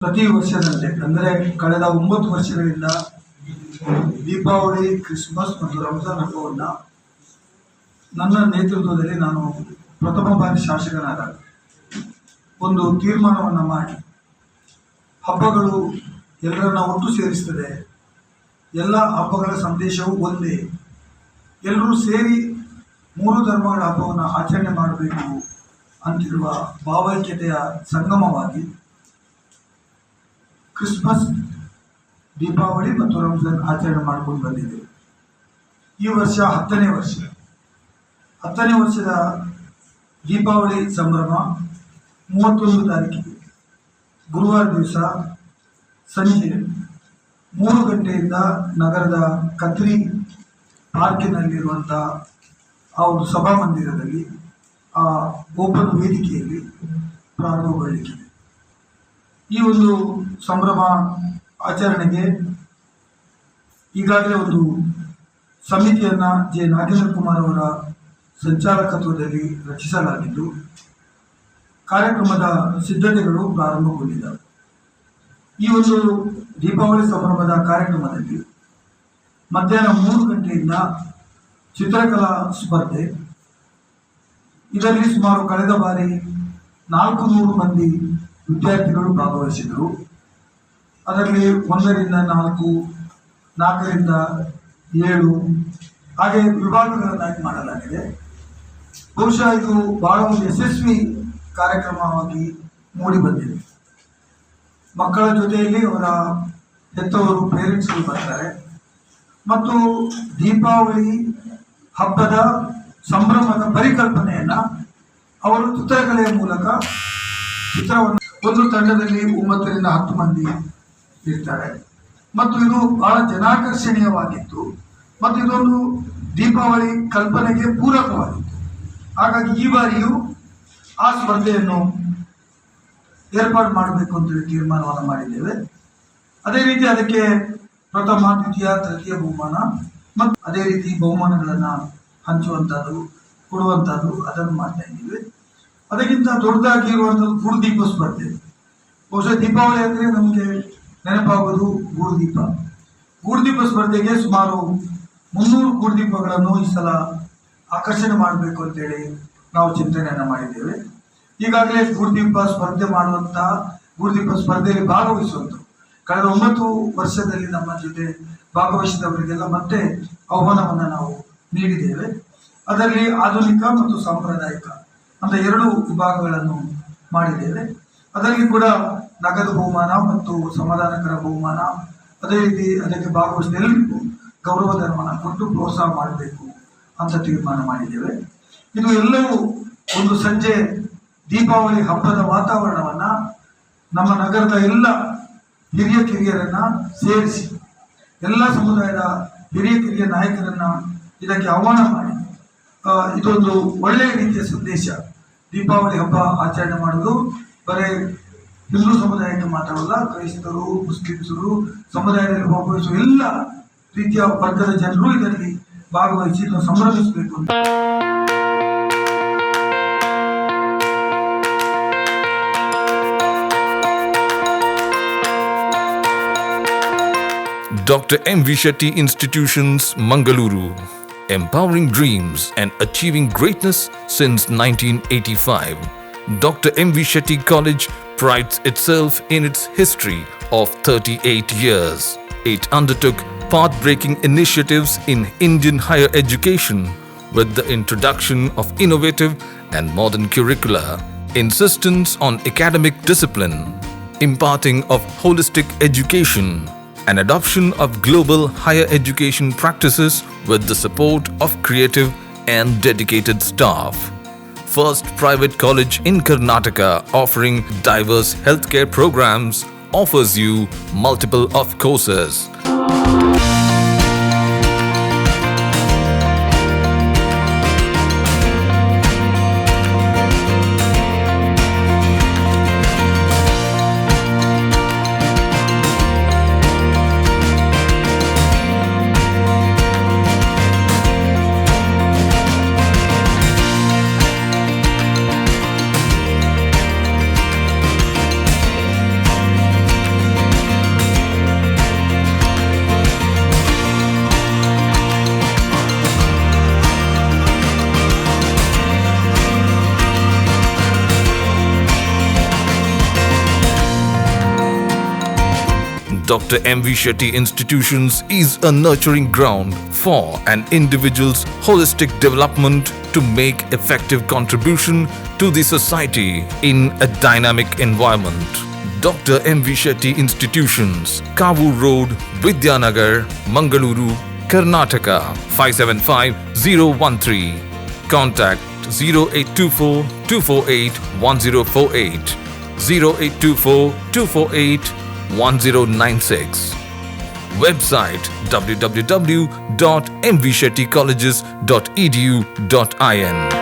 ಪ್ರತಿ ವರ್ಷದಂತೆ ಅಂದರೆ ಕಳೆದ 9 ವರ್ಷಗಳಿಂದ ದೀಪಾವಳಿ, ಕ್ರಿಸ್ಮಸ್ ಮತ್ತು ರಂಜಾನ್ ಹಬ್ಬವನ್ನು ನನ್ನ ನೇತೃತ್ವದಲ್ಲಿ ನಾನು ಪ್ರಥಮ ಬಾರಿ ಶಾಸಕನಾದ ಒಂದು ತೀರ್ಮಾನವನ್ನು ಮಾಡಿ, ಹಬ್ಬಗಳು ಎಲ್ಲರನ್ನ ಒಟ್ಟು ಸೇರಿಸ್ತದೆ, ಎಲ್ಲ ಹಬ್ಬಗಳ ಸಂದೇಶವು ಒಂದೇ, ಎಲ್ಲರೂ ಸೇರಿ 3 ಧರ್ಮಗಳ ಹಬ್ಬವನ್ನು ಆಚರಣೆ ಮಾಡಬೇಕು ಅಂತಿರುವ ಭಾವೈಕ್ಯತೆಯ ಸಂಗಮವಾಗಿ ಕ್ರಿಸ್ಮಸ್, ದೀಪಾವಳಿ ಮತ್ತು ರಂಜಾನ್ ಆಚರಣೆ ಮಾಡಿಕೊಂಡು ಬಂದಿದ್ದೇವೆ. ಈ ವರ್ಷ 10ನೇ ವರ್ಷ. 10ನೇ ವರ್ಷದ ದೀಪಾವಳಿ ಸಂಭ್ರಮ 31 ತಾರೀಕಿಗೆ ಗುರುವಾರ ದಿವಸ ಸಂಜೆ 3 ಗಂಟೆಯಿಂದ ನಗರದ ಕತ್ರಿ ಪಾರ್ಕಿನಲ್ಲಿರುವಂಥ ಆ ಒಂದು ಸಭಾಮಂದಿರದಲ್ಲಿ, ಆ ಓಪನ್ ವೇದಿಕೆಯಲ್ಲಿ ಪ್ರಾರಂಭಗೊಳ್ಳಲಿಕ್ಕಿದೆ. ಈ ಒಂದು ಸಂಭ್ರಮ ಆಚರಣೆಗೆ ಈಗಾಗಲೇ ಒಂದು ಸಮಿತಿಯನ್ನು �ನಾಗೇಂದ್ರ ಅವರ ಸಂಚಾಲಕತ್ವದಲ್ಲಿ ರಚಿಸಲಾಗಿದ್ದು, ಕಾರ್ಯಕ್ರಮದ ಸಿದ್ಧತೆಗಳು ಪ್ರಾರಂಭಗೊಂಡಿದ್ದಾವೆ. ಈ ಒಂದು ದೀಪಾವಳಿ ಸಂಭ್ರಮದ ಕಾರ್ಯಕ್ರಮದಲ್ಲಿ ಮಧ್ಯಾಹ್ನ 3 ಗಂಟೆಯಿಂದ ಚಿತ್ರಕಲಾ ಸ್ಪರ್ಧೆ. ಇದರಲ್ಲಿ ಸುಮಾರು ಕಳೆದ ಬಾರಿ 400 ಮಂದಿ ವಿದ್ಯಾರ್ಥಿಗಳು ಭಾಗವಹಿಸಿದರು. ಅದರಲ್ಲಿ 1 ರಿಂದ 4, 4 ರಿಂದ 7 ಹಾಗೆ ವಿಭಾಗಗಳನ್ನಾಗಿ ಮಾಡಲಾಗಿದೆ. ಬಹುಶಃ ಇದು ಬಹಳ ಒಂದು ಯಶಸ್ವಿ ಕಾರ್ಯಕ್ರಮವಾಗಿ ಮೂಡಿ ಬಂದಿದೆ. ಮಕ್ಕಳ ಜೊತೆಯಲ್ಲಿ ಅವರ ಹೆತ್ತವರು, ಪೇರೆಂಟ್ಸ್ಗಳು ಬರ್ತಾರೆ ಮತ್ತು ದೀಪಾವಳಿ ಹಬ್ಬದ ಸಂಭ್ರಮದ ಪರಿಕಲ್ಪನೆಯನ್ನು ಅವರು ಚಿತ್ರಕಲೆಯ ಮೂಲಕ ಚಿತ್ರವನ್ನು, ಒಂದು ತಂಡದಲ್ಲಿ 9 ರಿಂದ 10 ಮಂದಿ ಇರ್ತಾರೆ ಮತ್ತು ಇದು ಬಹಳ ಜನಾಕರ್ಷಣೀಯವಾಗಿತ್ತು ಮತ್ತು ಇದೊಂದು ದೀಪಾವಳಿ ಕಲ್ಪನೆಗೆ ಪೂರಕವಾಗಿತ್ತು. ಹಾಗಾಗಿ ಈ ಬಾರಿಯೂ ಆ ಸ್ಪರ್ಧೆಯನ್ನು ಏರ್ಪಾಡು ಮಾಡಬೇಕು ಅಂತೇಳಿ ತೀರ್ಮಾನವನ್ನು ಮಾಡಿದ್ದೇವೆ. ಅದೇ ರೀತಿ ಅದಕ್ಕೆ ಪ್ರಥಮ, ದ್ವಿತೀಯ, ತೃತೀಯ ಬಹುಮಾನ ಮತ್ತು ಅದೇ ರೀತಿ ಬಹುಮಾನಗಳನ್ನು ಹಂಚುವಂಥದ್ದು, ಕೊಡುವಂಥದ್ದು ಅದನ್ನು ಮಾಡ್ತಾ ಇದ್ದೀವಿ. ಅದಕ್ಕಿಂತ ದೊಡ್ಡದಾಗಿ ಇರುವಂಥದ್ದು ಗೂಡುದೀಪ ಸ್ಪರ್ಧೆ. ಬಹುಶಃ ದೀಪಾವಳಿ ಅಂದರೆ ನಮಗೆ ನೆನಪಾಗೋದು ಗೂಡುದೀಪ. ಗೂಡುದೀಪ ಸ್ಪರ್ಧೆಗೆ ಸುಮಾರು 300 ಗೂಡುದೀಪಗಳನ್ನು ಈ ಸಲ ಆಕರ್ಷಣೆ ಮಾಡಬೇಕು ಅಂತೇಳಿ ನಾವು ಚಿಂತನೆಯನ್ನು ಮಾಡಿದ್ದೇವೆ. ಈಗಾಗಲೇ ಗೂಡುದೀಪ ಸ್ಪರ್ಧೆ ಮಾಡುವಂತಹ, ಗೂಡುದೀಪ ಸ್ಪರ್ಧೆಯಲ್ಲಿ ಭಾಗವಹಿಸುವಂಥ ಕಳೆದ 9 ವರ್ಷದಲ್ಲಿ ನಮ್ಮ ಜೊತೆ ಭಾಗವಹಿಸಿದವರಿಗೆಲ್ಲ ಮತ್ತೆ ಆಹ್ವಾನವನ್ನು ನಾವು ನೀಡಿದ್ದೇವೆ. ಅದರಲ್ಲಿ ಆಧುನಿಕ ಮತ್ತು ಸಾಂಪ್ರದಾಯಿಕ ಅಂತ 2 ವಿಭಾಗಗಳನ್ನು ಮಾಡಿದ್ದೇವೆ. ಅದರಲ್ಲಿ ಕೂಡ ನಗದು ಬಹುಮಾನ ಮತ್ತು ಸಮಾಧಾನಕರ ಬಹುಮಾನ, ಅದೇ ರೀತಿ ಅದಕ್ಕೆ ಭಾಗವಹಿಸಿದ ಎಲ್ಲರಿಗೂ ಗೌರವಧನವನ್ನು ಕೊಟ್ಟು ಪ್ರೋತ್ಸಾಹ ಮಾಡಬೇಕು ಅಂತ ತೀರ್ಮಾನ ಮಾಡಿದ್ದೇವೆ. ಇದು ಎಲ್ಲವೂ ಒಂದು ಸಂಜೆ ದೀಪಾವಳಿ ಹಬ್ಬದ ವಾತಾವರಣವನ್ನು ನಮ್ಮ ನಗರದ ಎಲ್ಲ ಹಿರಿಯ ಕಿರಿಯರನ್ನು ಸೇರಿಸಿ, ಎಲ್ಲ ಸಮುದಾಯದ ಹಿರಿಯ ಕಿರಿಯ ನಾಯಕರನ್ನು ಇದಕ್ಕೆ ಆಹ್ವಾನ ಮಾಡಿ, ಇದೊಂದು ಒಳ್ಳೆಯ ರೀತಿಯ ಸಂದೇಶ. ದೀಪಾವಳಿ ಹಬ್ಬ ಆಚರಣೆ ಮಾಡೋದು ಬರೀ ಹಿಂದೂ ಸಮುದಾಯಕ್ಕೆ ಮಾತ್ರವಲ್ಲ, ಕ್ರೈಸ್ತರು, ಮುಸ್ಲಿಮ್ಸರು, ಸಮುದಾಯದಲ್ಲಿ ಭಾಗವಹಿಸುವ ಎಲ್ಲ ರೀತಿಯ ವರ್ಗದ ಜನರು ಇದರಲ್ಲಿ ಭಾಗವಹಿಸಿ ಇದನ್ನು ಸಂಭ್ರಮಿಸಬೇಕು ಅಂತ. Dr. M.V. Shetty Institutions, Mangalore. Empowering dreams and achieving greatness since 1985. Dr. M.V. Shetty College prides itself in its history of 38 years. It undertook path-breaking initiatives in Indian higher education with the introduction of innovative and modern curricula, insistence on academic discipline, imparting of holistic education, and adoption of global higher education practices with the support of creative and dedicated staff. First private college in Karnataka offering diverse healthcare programs, offers you multiple of courses. Dr. M.V. Shetty Institutions is a nurturing ground for an individual's holistic development to make effective contribution to the society in a dynamic environment. Dr. M.V. Shetty Institutions, Kavu Road, Vidyanagar, Mangalore, Karnataka 575013. Contact 0824 248 1048, 0824 248 1096. Website www.mvshettycolleges.edu.in.